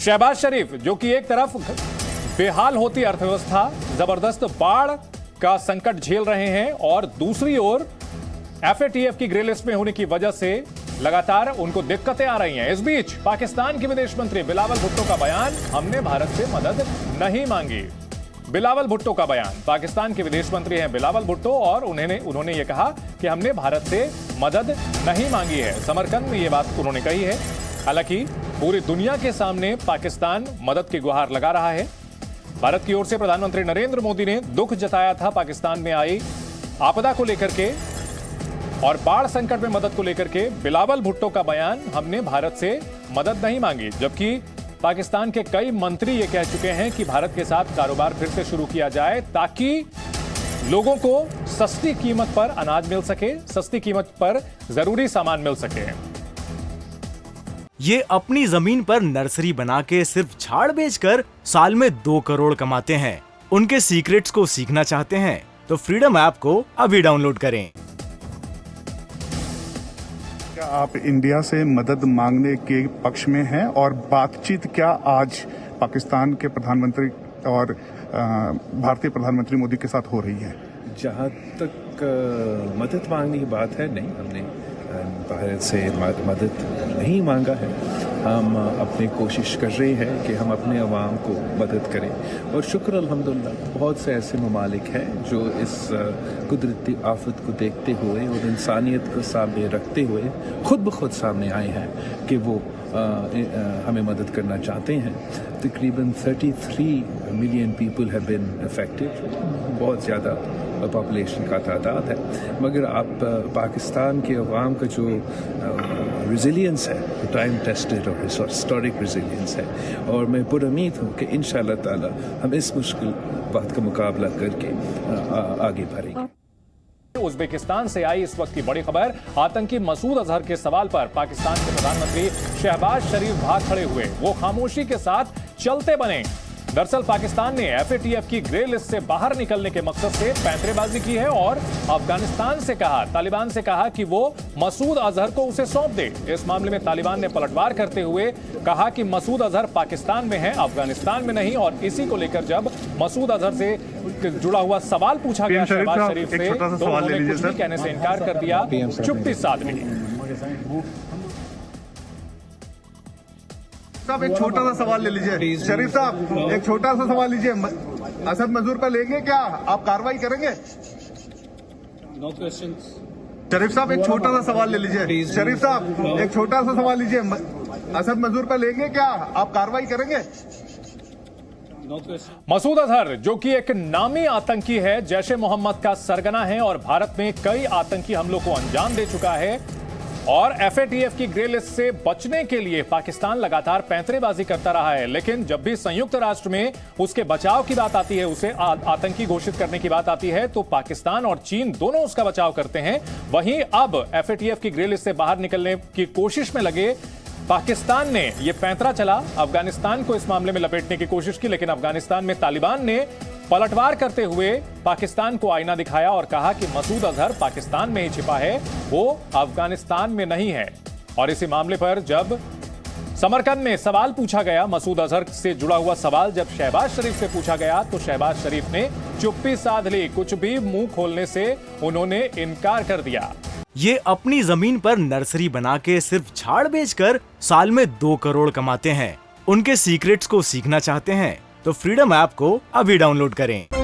शहबाज शरीफ जो कि एक तरफ बेहाल होती अर्थव्यवस्था, जबरदस्त बाढ़ का संकट झेल रहे हैं और दूसरी ओर एफएटीएफ की ग्रे लिस्ट में होने की वजह से लगातार उनको दिक्कतें आ रही हैं। इस बीच पाकिस्तान के विदेश मंत्री बिलावल भुट्टो का बयान, हमने भारत से मदद नहीं मांगी। बिलावल भुट्टो का बयान, पाकिस्तान के विदेश मंत्री हैं बिलावल भुट्टो और उन्होंने ये कहा कि हमने भारत से मदद नहीं मांगी है। समरकंद में ये बात उन्होंने कही है। हालांकि पूरी दुनिया के सामने पाकिस्तान मदद की गुहार लगा रहा है। भारत की ओर से प्रधानमंत्री नरेंद्र मोदी ने दुख जताया था पाकिस्तान में आई आपदा को लेकर के और बाढ़ संकट में मदद को लेकर के। बिलावल भुट्टो का बयान, हमने भारत से मदद नहीं मांगी, जबकि पाकिस्तान के कई मंत्री ये कह चुके हैं कि भारत के साथ कारोबार फिर से शुरू किया जाए ताकि लोगों को सस्ती कीमत पर अनाज मिल सके, सस्ती कीमत पर जरूरी सामान मिल सके। ये अपनी जमीन पर नर्सरी बना के सिर्फ झाड़ बेचकर साल में 2 करोड़ कमाते हैं। उनके सीक्रेट्स को सीखना चाहते हैं तो फ्रीडम ऐप को अभी डाउनलोड करें। क्या आप इंडिया से मदद मांगने के पक्ष में हैं और बातचीत क्या आज पाकिस्तान के प्रधानमंत्री और भारतीय प्रधानमंत्री मोदी के साथ हो रही है? जहाँ तक मदद मांगने की बात है, नहीं, हमने भारत से मदद नहीं मांगा है। हम अपनी कोशिश कर रहे हैं कि हम अपने अवाम को मदद करें और शुक्र अल्हम्दुलिल्लाह बहुत से ऐसे ममालिक हैं जो इस कुदरती आफत को देखते हुए और इंसानियत को सामने रखते हुए खुद ब खुद सामने आए हैं कि वो हमें मदद करना चाहते हैं। तकरीबन 33 million people have been affected, बहुत ज़्यादा पॉपुलेशन का तादाद है, मगर आप पाकिस्तान के अवाम का जो रेजिलियंस है, टाइम टेस्टेड और हिस्टोरिक रेजिलियंस है, और मैं पुरुम्मीद हूँ कि इंशाअल्लाह ताला हम इस मुश्किल बात का मुकाबला करके आगे बढ़ेंगे। उज्बेकिस्तान से आई इस वक्त की बड़ी खबर, आतंकी मसूद अजहर के सवाल पर पाकिस्तान के प्रधानमंत्री शहबाज शरीफ भाग खड़े हुए। वो खामोशी के साथ चलते बने। दरअसल पाकिस्तान ने एफएटीएफ की ग्रे लिस्ट से बाहर निकलने के मकसद से पैंतरेबाजी की है और अफगानिस्तान से कहा, तालिबान से कहा कि वो मसूद अजहर को उसे सौंप दे। इस मामले में तालिबान ने पलटवार करते हुए कहा कि मसूद अजहर पाकिस्तान में है, अफगानिस्तान में नहीं। और इसी को लेकर जब मसूद अजहर से जुड़ा हुआ सवाल पूछा गया शहबाज शरीफ से तो उन्होंने कुछ भी कहने से इनकार कर दिया, चुप्पी साध ली। साहब एक छोटा सा सवाल ले लीजिए। शरीफ साहब एक छोटा सा सवाल लीजिए, असद मजदूर पर लेंगे क्या आप कार्रवाई करेंगे? No question. शरीफ साहब एक छोटा सा सवाल ले लीजिए। शरीफ साहब एक छोटा सा सवाल लीजिए, असद मजदूर पर लेंगे क्या आप कार्रवाई करेंगे? No question. मसूद अजहर जो कि एक नामी आतंकी है, जैश-ए मोहम्मद का सरगना है और भारत में कई आतंकी हमलों को अंजाम दे चुका है और एफएटीएफ की ग्रे लिस्ट से बचने के लिए पाकिस्तान लगातार पैंतरेबाजी करता रहा है। लेकिन जब भी संयुक्त राष्ट्र में उसके बचाव की बात आती है, उसे आतंकी घोषित करने की बात आती है, तो पाकिस्तान और चीन दोनों उसका बचाव करते हैं। वहीं अब एफएटीएफ की ग्रे लिस्ट से बाहर निकलने की कोशिश में लगे पाकिस्तान ने ये पैंतरा चला, अफगानिस्तान को इस मामले में लपेटने की कोशिश की, लेकिन अफगानिस्तान में तालिबान ने पलटवार करते हुए पाकिस्तान को आईना दिखाया और कहा कि मसूद अजहर पाकिस्तान में ही छिपा है, वो अफगानिस्तान में नहीं है। और इसी मामले पर जब समरकंद में सवाल पूछा गया, मसूद अजहर से जुड़ा हुआ सवाल जब शहबाज शरीफ से पूछा गया तो शहबाज शरीफ ने चुप्पी साध ली, कुछ भी मुंह खोलने से उन्होंने इनकार कर दिया। ये अपनी जमीन पर नर्सरी बना के सिर्फ झाड़ बेचकर साल में 2 करोड़ कमाते हैं। उनके सीक्रेट्स को सीखना चाहते हैं तो फ्रीडम ऐप को अभी डाउनलोड करें।